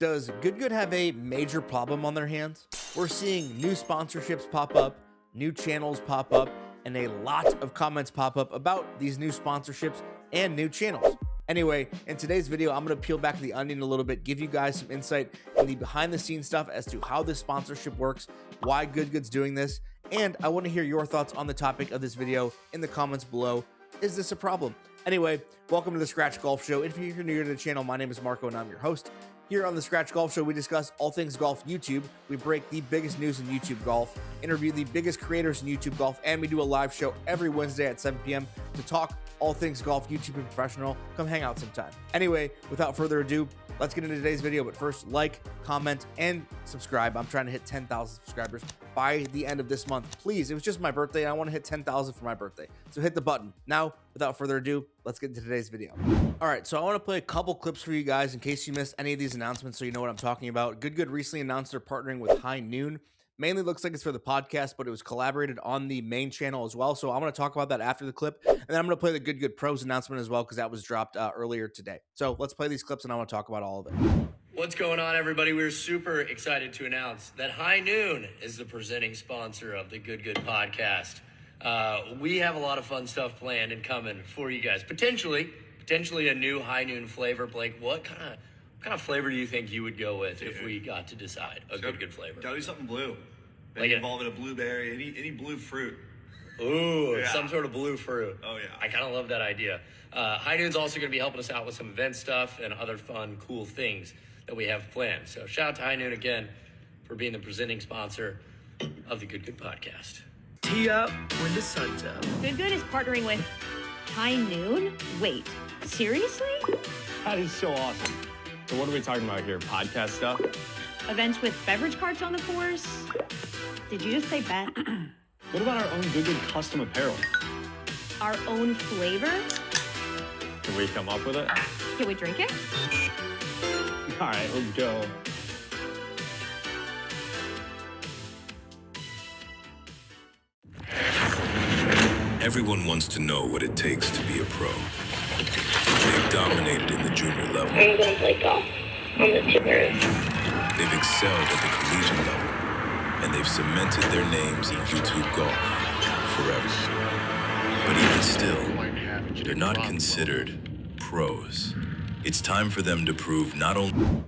Does Good Good have a major problem on their hands? We're seeing new sponsorships pop up, new channels pop up, and a lot of comments pop up about these new sponsorships and new channels. Anyway, in today's video, I'm going to peel back the onion a little bit, give you guys some insight in the behind the scenes stuff as to how this sponsorship works, why Good Good's doing this, and I want to hear your thoughts on the topic of this video in the comments below. Is this a problem? Anyway, welcome to the Scratch Golf Show. If you're new to the channel, my name is Marco and I'm your host. Here on the Scratch Golf Show, we discuss all things golf YouTube. We break the biggest news in YouTube golf, interview the biggest creators in YouTube golf, and we do a live show every Wednesday at 7 p.m. to talk all things golf, YouTube, and professional. Come hang out sometime. Anyway, without further ado, let's get into today's video. But first, like, comment, and subscribe. I'm trying to hit 10,000 subscribers by the end of this month. Please, it was just my birthday, and I want to hit 10,000 for my birthday. So hit the button. Now, without further ado, let's get into today's video. All right, so I want to play a couple clips for you guys in case you missed any of these announcements so you know what I'm talking about. Good Good recently announced they're partnering with High Noon. Mainly looks like it's for the podcast, but it was collaborated on the main channel as well. So I'm going to talk about that after the clip. And then I'm going to play the Good Good Pros announcement as well because that was dropped earlier today. So let's play these clips and I want to talk about all of it. What's going on, everybody? We're super excited to announce that High Noon is the presenting sponsor of the Good Good podcast. We have a lot of fun stuff planned and coming for you guys. Potentially a new High Noon flavor. Blake, what kind of flavor do you think you would go with if we got to decide a good flavor? Gotta do something blue. Like Maybe involving a blueberry, any blue fruit. Ooh, Yeah. Some sort of blue fruit. Oh, yeah. I kind of love that idea. High Noon's also going to be helping us out with some event stuff and other fun, cool things that we have planned. So shout out to High Noon again for being the presenting sponsor of the Good Good podcast. Tee up when the sun's up. Good Good is partnering with High Noon? Wait, seriously? That is so awesome. So what are we talking about here? Podcast stuff? Events with beverage carts on the course? Did you just say bet? What about our own Good Good custom apparel? Our own flavor? Can we come up with it? Can we drink it? All right, let's go. Everyone wants to know what it takes to be a pro. They've dominated in the junior level. I'm gonna play golf on the tour. They've excelled at the collegiate level. And they've cemented their names in YouTube golf forever. But even still, they're not considered pros. It's time for them to prove not only...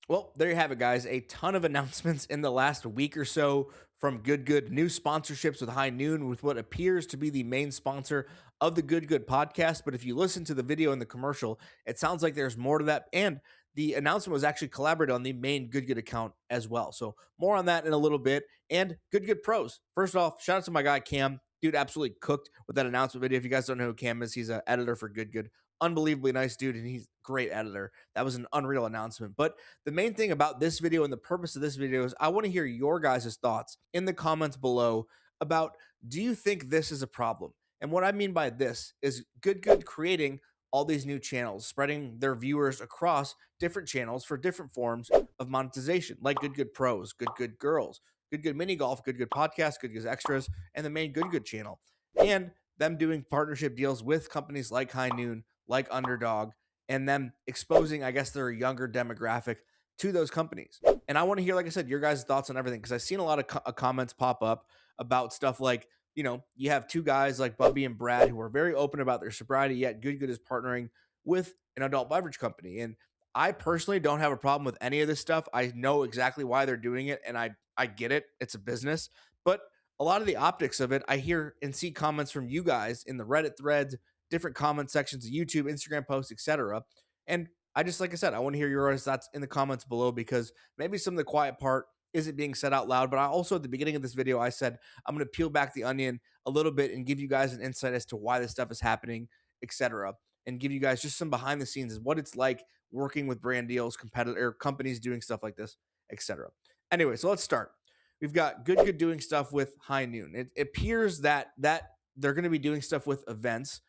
Well, there you have it, guys. A ton of announcements in the last week or so from Good Good. New sponsorships with High Noon, with what appears to be the main sponsor of the Good Good podcast. But if you listen to the video and the commercial, it sounds like there's more to that. And the announcement was actually collaborated on the main Good Good account as well. So more on that in a little bit. And Good Good Pros. First off, shout out to my guy, Cam. Dude absolutely cooked with that announcement video. If you guys don't know who Cam is, he's an editor for Good Good. Unbelievably nice dude, and he's a great editor. That was an unreal announcement. But the main thing about this video and the purpose of this video is I want to hear your guys' thoughts in the comments below about, do you think this is a problem? And what I mean by this is Good Good creating all these new channels, spreading their viewers across different channels for different forms of monetization, like Good Good Pros, Good Good Girls, Good Good Mini Golf, Good Good Podcast, Good Good Extras, and the main Good Good channel. And them doing partnership deals with companies like High Noon, like Underdog, and them exposing, I guess, their younger demographic to those companies. And I want to hear, like I said, your guys' thoughts on everything, because I've seen a lot of comments pop up about stuff like, you know, you have two guys like Bubby and Brad who are very open about their sobriety, yet Good Good is partnering with an adult beverage company. And I personally don't have a problem with any of this stuff. I know exactly why they're doing it, and I get it. It's a business. But a lot of the optics of it, I hear and see comments from you guys in the Reddit threads, different comment sections of YouTube, Instagram posts, etc. And I just, like I said, I want to hear your thoughts in the comments below, because maybe some of the quiet part isn't being said out loud. But I also, at the beginning of this video, I said I'm going to peel back the onion a little bit and give you guys an insight as to why this stuff is happening, etc. And give you guys just some behind the scenes of what it's like working with brand deals, competitor companies doing stuff like this, etc. Anyway, so let's start. We've got Good Good doing stuff with High Noon. It appears that they're going to be doing stuff with events.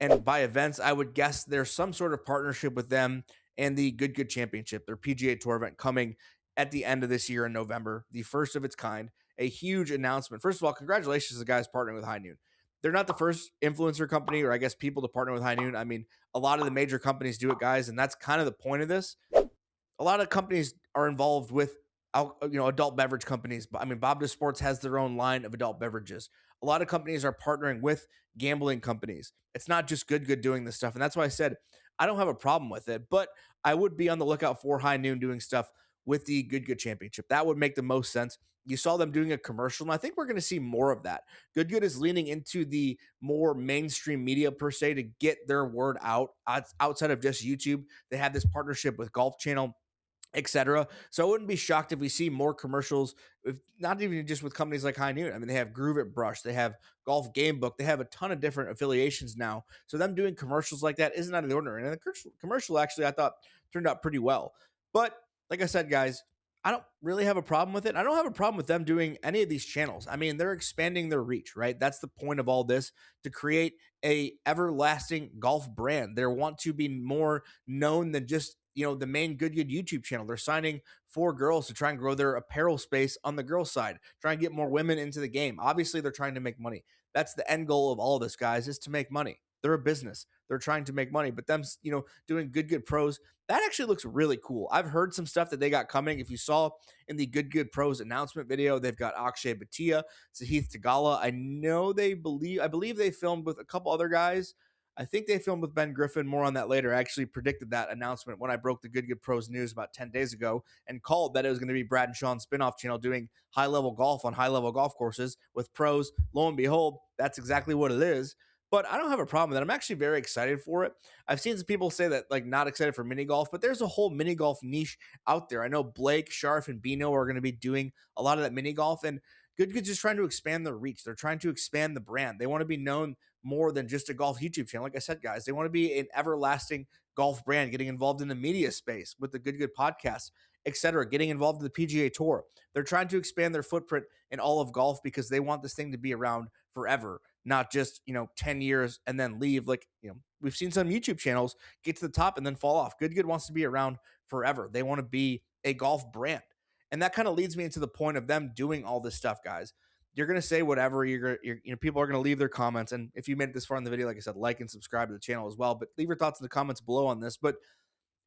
And by events, I would guess there's some sort of partnership with them and the Good Good Championship, their PGA Tour event coming at the end of this year in November, the first of its kind, a huge announcement. First of all, congratulations to the guys partnering with High Noon. They're not the first influencer company, or I guess people, to partner with High Noon. I mean, a lot of the major companies do it, guys, and that's kind of the point of this. a lot of companies are involved with adult beverage companies. I mean, Bob Sports has their own line of adult beverages. A lot of companies are partnering with gambling companies. It's not just Good doing this stuff. And that's why I said I don't have a problem with it, but I would be on the lookout for High Noon doing stuff with the Good Championship. That would make the most sense. You saw them doing a commercial, and I think we're going to see more of that. Good is leaning into the more mainstream media per se to get their word out outside of just YouTube. They have this partnership with Golf Channel, etc. So I wouldn't be shocked if we see more commercials, if not even just with companies like High Noon. I mean, they have Groove It Brush, they have Golf Gamebook, they have a ton of different affiliations now. So them doing commercials like that isn't out of the ordinary. And the commercial actually, I thought, turned out pretty well. But like I said, guys, I don't really have a problem with it. I don't have a problem with them doing any of these channels. I mean, they're expanding their reach, right? That's the point of all this, to create a everlasting golf brand. They want to be more known than just the main Good YouTube channel. They're signing 4 girls to try and grow their apparel space on the girls side, try and get more women into the game. Obviously, they're trying to make money. That's the end goal of all of this, guys, is to make money. They're a business. They're trying to make money, but them, doing Good Pros, that actually looks really cool. I've heard some stuff that they got coming. If you saw in the Good Pros announcement video, they've got Akshay Bhatia, Sahith Tagala. I believe they filmed with a couple other guys. I think they filmed with Ben Griffin. More on that later. I actually predicted that announcement when I broke the Good Pros news about 10 days ago and called that it was going to be Brad and Sean's spinoff channel doing high-level golf on high-level golf courses with pros. Lo and behold, that's exactly what it is. But I don't have a problem with that. I'm actually very excited for it. I've seen some people say that, like, not excited for mini golf, but there's a whole mini golf niche out there. I know Blake, Sharf, and Bino are going to be doing a lot of that mini golf, and Good's just trying to expand their reach. They're trying to expand the brand. They want to be known more than just a golf YouTube channel. Like I said, guys, they want to be an everlasting golf brand, getting involved in the media space with the Good podcast, etc., getting involved in the PGA Tour. They're trying to expand their footprint in all of golf because they want this thing to be around forever, not just 10 years and then leave. Like, we've seen some YouTube channels get to the top and then fall off. Good wants to be around forever. They want to be a golf brand. And that kind of leads me into the point of them doing all this stuff, guys. You're going to say whatever. People are going to leave their comments. And if you made it this far in the video, like I said, like and subscribe to the channel as well. But leave your thoughts in the comments below on this. But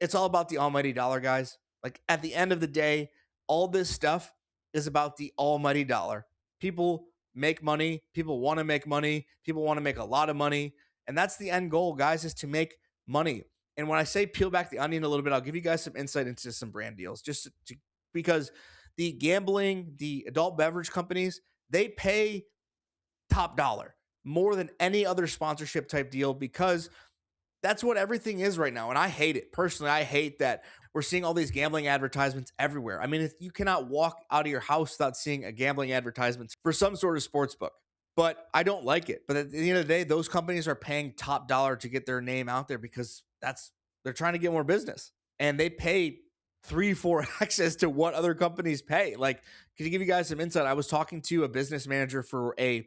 it's all about the almighty dollar, guys. Like, at the end of the day, all this stuff is about the almighty dollar. People make money. People want to make money. People want to make a lot of money. And that's the end goal, guys, is to make money. And when I say peel back the onion a little bit, I'll give you guys some insight into some brand deals, because the gambling, the adult beverage companies, they pay top dollar more than any other sponsorship type deal, because that's what everything is right now. And I hate it. Personally, I hate that we're seeing all these gambling advertisements everywhere. I mean, if you cannot walk out of your house without seeing a gambling advertisement for some sort of sports book. But I don't like it. But at the end of the day, those companies are paying top dollar to get their name out there because they're trying to get more business. And they pay 3-4x as to what other companies pay. Like, to give you guys some insight, I was talking to a business manager for a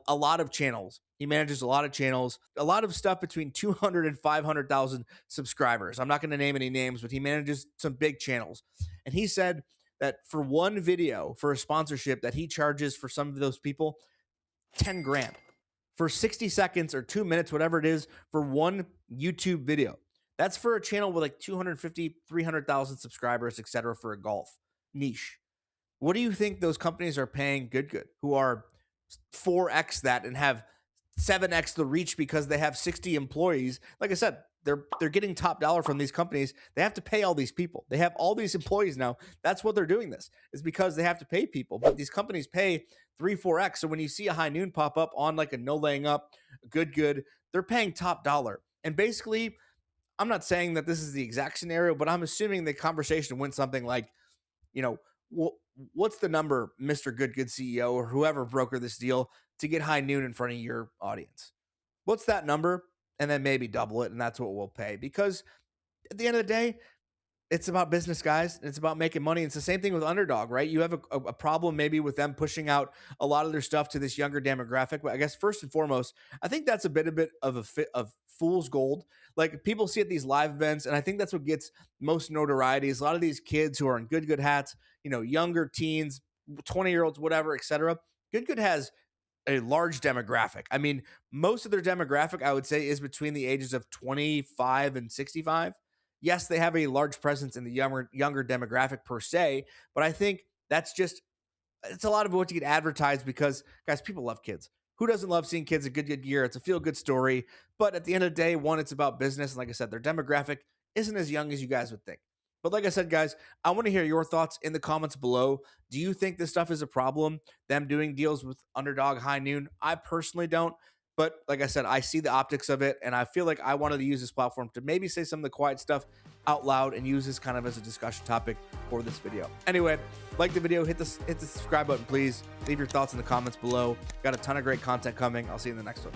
lot of channels. He manages a lot of channels, a lot of stuff between 200 and 500,000 subscribers. I'm not going to name any names, but he manages some big channels. And he said that for one video, for a sponsorship, that he charges for some of those people $10,000 for 60 seconds or 2 minutes, whatever it is, for one YouTube video. That's for a channel with like 250, 300,000 subscribers, etc., for a golf niche. What do you think those companies are paying Good, who are 4x that and have 7x the reach because they have 60 employees? Like I said, they're getting top dollar from these companies. They have to pay all these people. They have all these employees now. That's what they're doing this, is because they have to pay people. But these companies pay 3-4x. So when you see a High Noon pop up on like a No Laying Up, Good, they're paying top dollar. And basically, I'm not saying that this is the exact scenario, but I'm assuming the conversation went something like, what's the number, Mr. Good CEO or whoever brokered this deal, to get High Noon in front of your audience? What's that number? And then maybe double it, and that's what we'll pay. Because at the end of the day, it's about business, guys. It's about making money. It's the same thing with Underdog, right? You have a problem maybe with them pushing out a lot of their stuff to this younger demographic. But I guess first and foremost, I think that's a bit of a fit of fool's gold. Like, people see at these live events, and I think that's what gets most notoriety, is a lot of these kids who are in Good hats, younger teens, 20-year-olds, whatever, etc. Good has a large demographic. I mean, most of their demographic, I would say, is between the ages of 25 and 65. Yes, they have a large presence in the younger demographic per se, but I think that's just, it's a lot of what you get advertised because, guys, people love kids. Who doesn't love seeing kids in good gear? It's a feel-good story. But at the end of the day, one, it's about business. And like I said, their demographic isn't as young as you guys would think. But like I said, guys, I want to hear your thoughts in the comments below. Do you think this stuff is a problem, them doing deals with Underdog, High Noon? I personally don't. But like I said, I see the optics of it, and I feel like I wanted to use this platform to maybe say some of the quiet stuff out loud and use this kind of as a discussion topic for this video. Anyway, like the video, hit the subscribe button, please. Leave your thoughts in the comments below. Got a ton of great content coming. I'll see you in the next one.